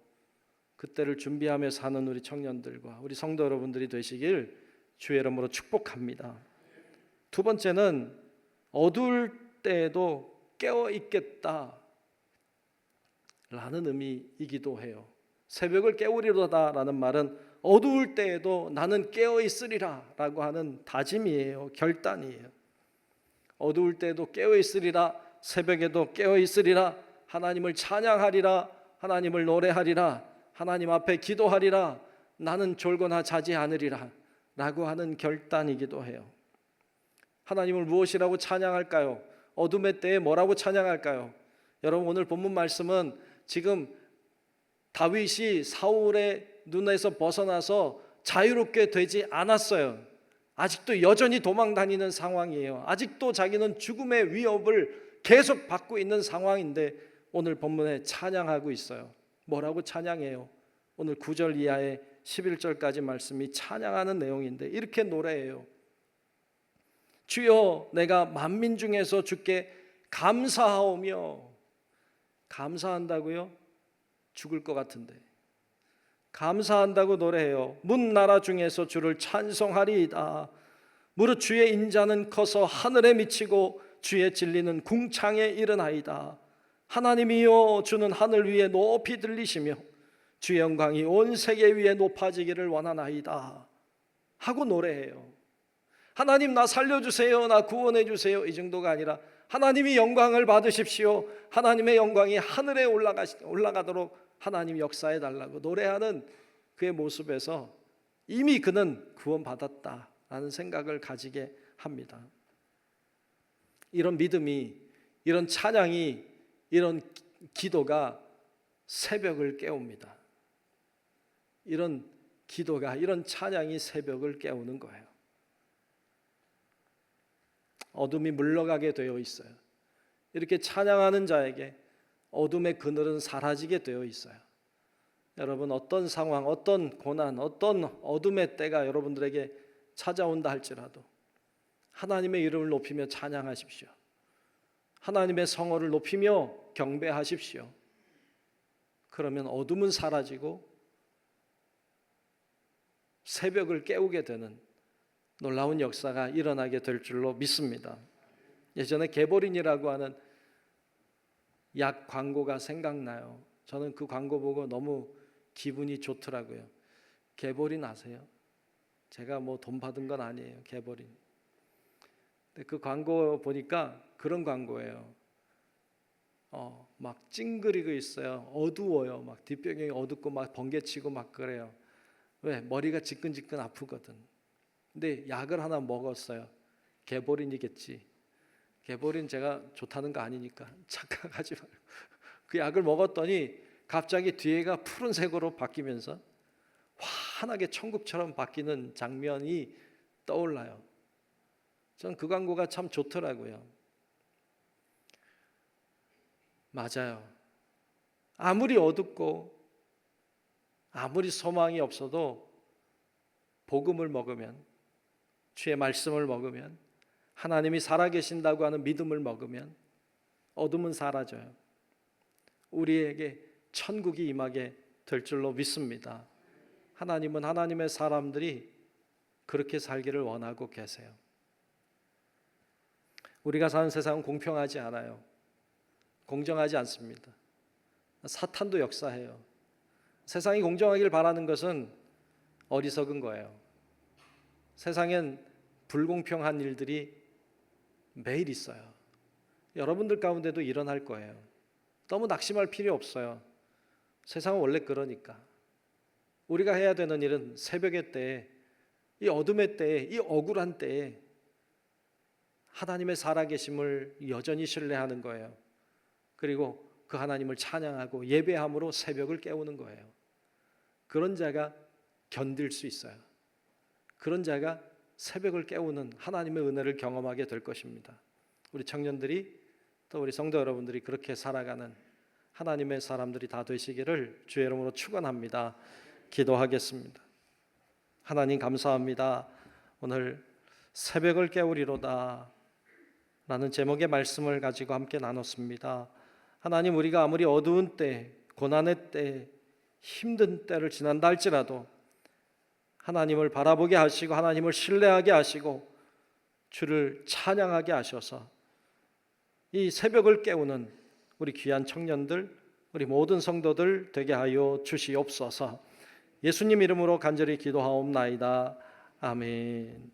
Speaker 3: 그때를 준비하며 사는 우리 청년들과 우리 성도 여러분들이 되시길 주의 이름으로 축복합니다. 두 번째는 어두울 때에도 깨어 있겠다 라는 의미이기도 해요. 새벽을 깨우리로다라는 말은 어두울 때에도 나는 깨어 있으리라 라고 하는 다짐이에요. 결단이에요. 어두울 때에도 깨어 있으리라, 새벽에도 깨어 있으리라, 하나님을 찬양하리라, 하나님을 노래하리라, 하나님 앞에 기도하리라, 나는 졸거나 자지 않으리라 라고 하는 결단이기도 해요. 하나님을 무엇이라고 찬양할까요? 어둠의 때에 뭐라고 찬양할까요? 여러분, 오늘 본문 말씀은 지금 다윗이 사울의 눈에서 벗어나서 자유롭게 되지 않았어요. 아직도 여전히 도망 다니는 상황이에요. 아직도 자기는 죽음의 위협을 계속 받고 있는 상황인데 오늘 본문에 찬양하고 있어요. 뭐라고 찬양해요? 오늘 9절 이하의 11절까지 말씀이 찬양하는 내용인데 이렇게 노래해요. 주여, 내가 만민 중에서 주께 감사하오며. 감사한다고요? 죽을 것 같은데 감사한다고 노래해요. 문 나라 중에서 주를 찬송하리이다. 무릇 주의 인자는 커서 하늘에 미치고 주의 진리는 궁창에 이르나이다. 하나님이여, 주는 하늘 위에 높이 들리시며 주의 영광이 온 세계 위에 높아지기를 원하나이다 하고 노래해요. 하나님, 나 살려주세요, 나 구원해 주세요, 이 정도가 아니라 하나님이 영광을 받으십시오. 하나님의 영광이 하늘에 올라가도록 하나님 역사해 달라고 노래하는 그의 모습에서 이미 그는 구원받았다 라는 생각을 가지게 합니다. 이런 믿음이, 이런 찬양이, 이런 기도가 새벽을 깨웁니다. 이런 기도가, 이런 찬양이 새벽을 깨우는 거예요. 어둠이 물러가게 되어 있어요. 이렇게 찬양하는 자에게 어둠의 그늘은 사라지게 되어 있어요. 여러분, 어떤 상황, 어떤 고난, 어떤 어둠의 때가 여러분들에게 찾아온다 할지라도 하나님의 이름을 높이며 찬양하십시오. 하나님의 성호를 높이며 경배하십시오. 그러면 어둠은 사라지고 새벽을 깨우게 되는 놀라운 역사가 일어나게 될 줄로 믿습니다. 예전에 개보린이라고 하는 약 광고가 생각나요. 저는 그 광고 보고 너무 기분이 좋더라고요. 개보린 아세요? 제가 뭐 돈 받은 건 아니에요. 개보린. 근데 그 광고 보니까 그런 광고예요. 막 찡그리고 있어요. 어두워요. 막 뒷배경이 어둡고 막 번개치고 막 그래요. 왜? 머리가 지끈지끈 아프거든. 근데 약을 하나 먹었어요. 개보린이겠지. 개보린 제가 좋다는 거 아니니까 착각하지 말고 그 약을 먹었더니 갑자기 뒤에가 푸른색으로 바뀌면서 환하게 천국처럼 바뀌는 장면이 떠올라요. 전 그 광고가 참 좋더라고요. 맞아요. 아무리 어둡고 아무리 소망이 없어도 복음을 먹으면, 주의 말씀을 먹으면, 하나님이 살아계신다고 하는 믿음을 먹으면 어둠은 사라져요. 우리에게 천국이 임하게 될 줄로 믿습니다. 하나님은 하나님의 사람들이 그렇게 살기를 원하고 계세요. 우리가 사는 세상은 공평하지 않아요. 공정하지 않습니다. 사탄도 역사해요. 세상이 공정하길 바라는 것은 어리석은 거예요. 세상엔 불공평한 일들이 매일 있어요. 여러분들 가운데도 일어날 거예요. 너무 낙심할 필요 없어요. 세상은 원래 그러니까. 우리가 해야 되는 일은 새벽의 때에, 이 어둠의 때에, 이 억울한 때에 하나님의 살아계심을 여전히 신뢰하는 거예요. 그리고 그 하나님을 찬양하고 예배함으로 새벽을 깨우는 거예요. 그런 자가 견딜 수 있어요. 그런 자가 새벽을 깨우는 하나님의 은혜를 경험하게 될 것입니다. 우리 청년들이, 또 우리 성도 여러분들이 그렇게 살아가는 하나님의 사람들이 다 되시기를 주의 이름으로 축원합니다. 기도하겠습니다. 하나님 감사합니다. 오늘 새벽을 깨우리로다 라는 제목의 말씀을 가지고 함께 나눴습니다. 하나님, 우리가 아무리 어두운 때, 고난의 때, 힘든 때를 지난다 할지라도 하나님을 바라보게 하시고 하나님을 신뢰하게 하시고 주를 찬양하게 하셔서 이 새벽을 깨우는 우리 귀한 청년들, 우리 모든 성도들 되게 하여 주시옵소서. 예수님 이름으로 간절히 기도하옵나이다. 아멘.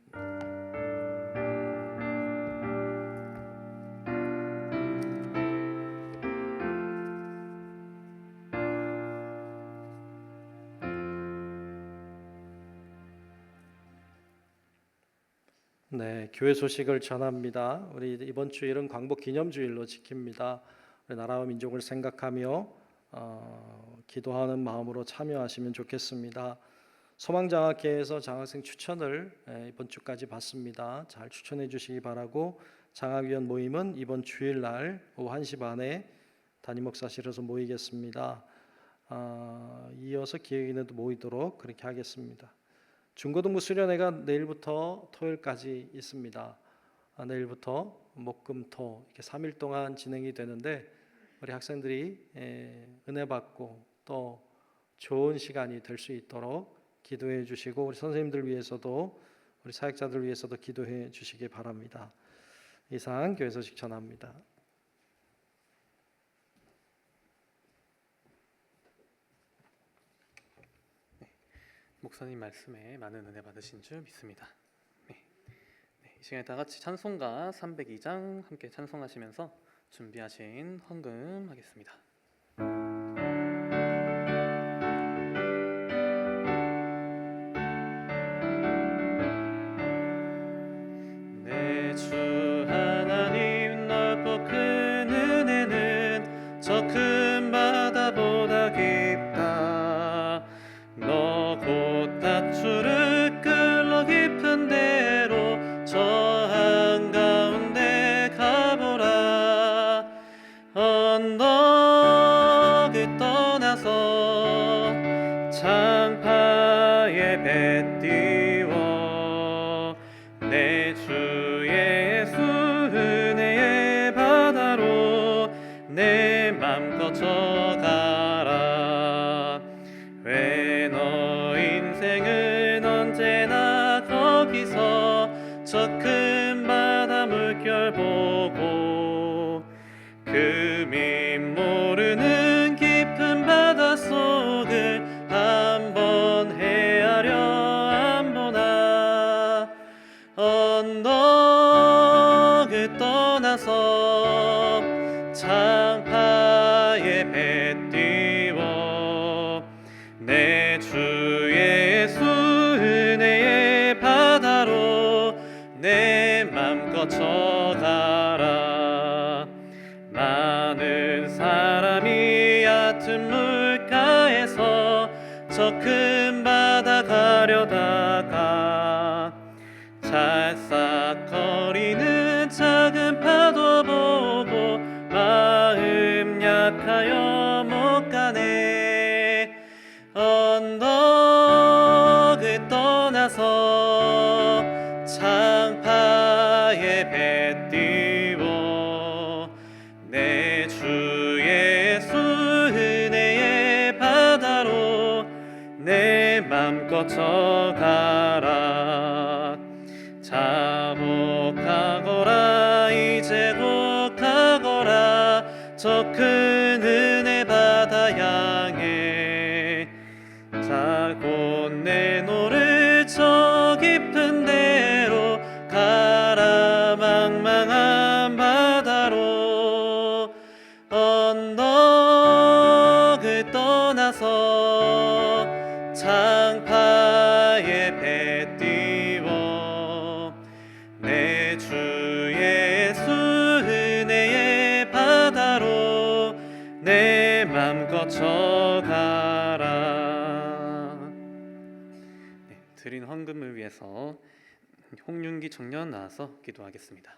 Speaker 3: 네, 교회 소식을 전합니다. 우리 이번 주일은 광복 기념주일로 지킵니다. 우리 나라와 민족을 생각하며 기도하는 마음으로 참여하시면 좋겠습니다. 소망장학회에서 장학생 추천을 이번 주까지 받습니다. 잘 추천해 주시기 바라고, 장학위원 모임은 이번 주일날 오후 1시 반에 담임목사실에서 모이겠습니다. 이어서 기획인회도 모이도록 그렇게 하겠습니다. 중고등부 수련회가 내일부터 토요일까지 있습니다. 내일부터 목, 금, 토 이렇게 3일 동안 진행이 되는데 우리 학생들이 은혜 받고 또 좋은 시간이 될 수 있도록 기도해 주시고, 우리 선생님들 위해서도, 우리 사역자들 위해서도 기도해 주시기 바랍니다. 이상 교회 소식 전합니다.
Speaker 1: 목사님 말씀에 많은 은혜 받으신 줄 믿습니다. 이 시간에 다 같이 찬송가 302장 함께 찬송하시면서 준비하신 헌금하겠습니다. 내 주 예수 은혜의 바다로 내 맘 거쳐가라. 왜 너 인생은 언제나 거기서 저 큰 바다 물결 보고 금이 모르는 깊은 바닷속을 한번 헤아려 안 보나. 언덕을 떠나서 창파에 배 띄워 내 주 예수 은혜의 바다로 내 맘 거쳐가라. 많은 사람이 얕은 물가에서 저 큰 바다 가려다가 찰싹거리는 작은 파도 보고 마음 약하여 못 가네. 언덕을 떠나서 창파에 배 띄워 내 주 예수 은혜의 바다로 내 맘 거쳐가라. 자복하거라 이제 곧 가거라 저 큰 은혜 바다 향해. 자 곧 내노를 저 깊은 데로 가라 망망한 바다로. 언덕을 떠나서 창파에 배 띄워 내 주 예수 은혜의 바다로 내 맘 거쳐가라. 네, 드린 헌금을 위해서 홍윤기 청년 나와서 기도하겠습니다.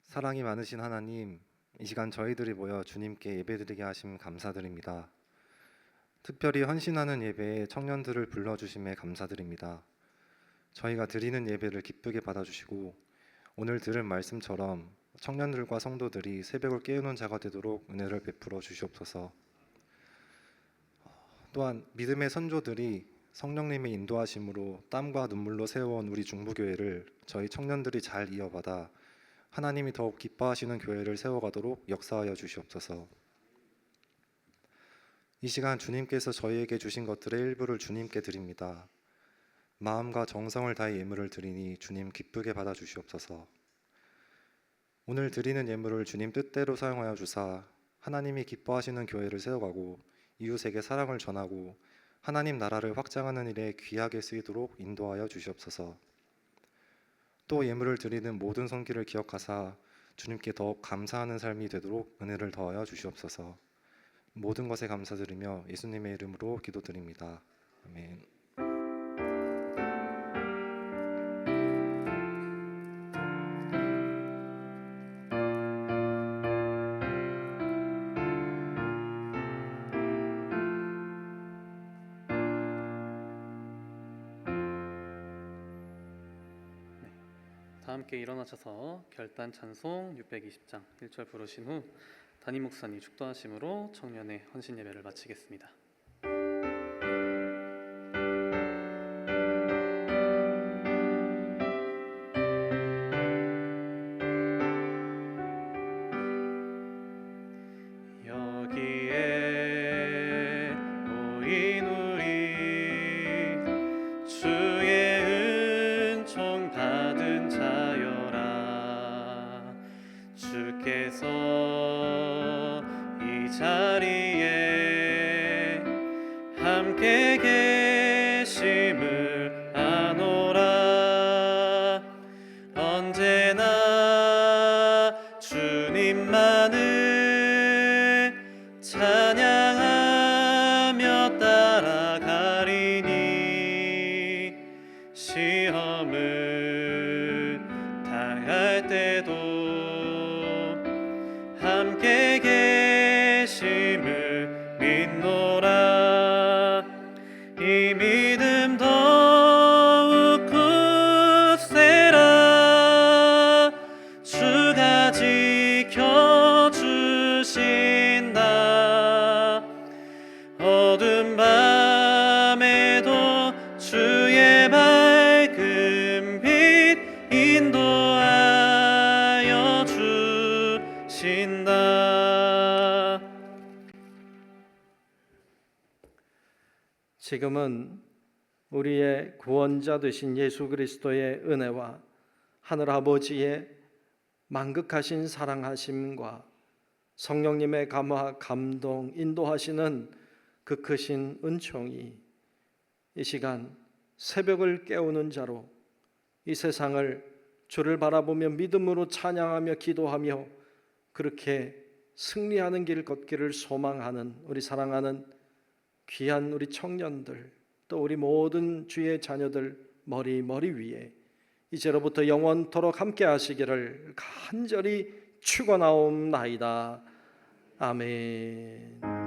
Speaker 4: 사랑이 많으신 하나님, 이 시간 저희들이 모여 주님께 예배드리게 하심 감사드립니다. 특별히 헌신하는 예배에 청년들을 불러주심에 감사드립니다. 저희가 드리는 예배를 기쁘게 받아주시고 오늘 들은 말씀처럼 청년들과 성도들이 새벽을 깨우는 자가 되도록 은혜를 베풀어 주시옵소서. 또한 믿음의 선조들이 성령님의 인도하심으로 땀과 눈물로 세워온 우리 중부교회를 저희 청년들이 잘 이어받아 하나님이 더욱 기뻐하시는 교회를 세워가도록 역사하여 주시옵소서. 이 시간 주님께서 저희에게 주신 것들의 일부를 주님께 드립니다. 마음과 정성을 다해 예물을 드리니 주님 기쁘게 받아 주시옵소서. 오늘 드리는 예물을 주님 뜻대로 사용하여 주사 하나님이 기뻐하시는 교회를 세워가고 이웃에게 사랑을 전하고 하나님 나라를 확장하는 일에 귀하게 쓰이도록 인도하여 주시옵소서. 또 예물을 드리는 모든 손길을 기억하사 주님께 더욱 감사하는 삶이 되도록 은혜를 더하여 주시옵소서. 모든 것에 감사드리며 예수님의 이름으로 기도드립니다. 아멘.
Speaker 1: 다 함께 일어나셔서 결단 찬송 620장 1절 부르신 후 담임 목사님 축도하심으로 청년의 헌신 예배를 마치겠습니다. 여기에 모인 우리 주의 은총 받은 자여라. 주께서 이 자리에 함께 계심을 아노라. 언제나 주님만을 찬양하며 따라가리니 시험을
Speaker 3: 지금은 우리의 구원자 되신 예수 그리스도의 은혜와 하늘 아버지의 만극하신 사랑하심과 성령님의 감화, 감동, 인도하시는 그 크신 은총이 이 시간 새벽을 깨우는 자로 이 세상을 주를 바라보며 믿음으로 찬양하며 기도하며 그렇게 승리하는 길 걷기를 소망하는 우리 사랑하는 귀한 우리 청년들, 또 우리 모든 주의 자녀들 머리 위에 이제로부터 영원토록 함께 하시기를 간절히 축원하옵나이다. 아멘.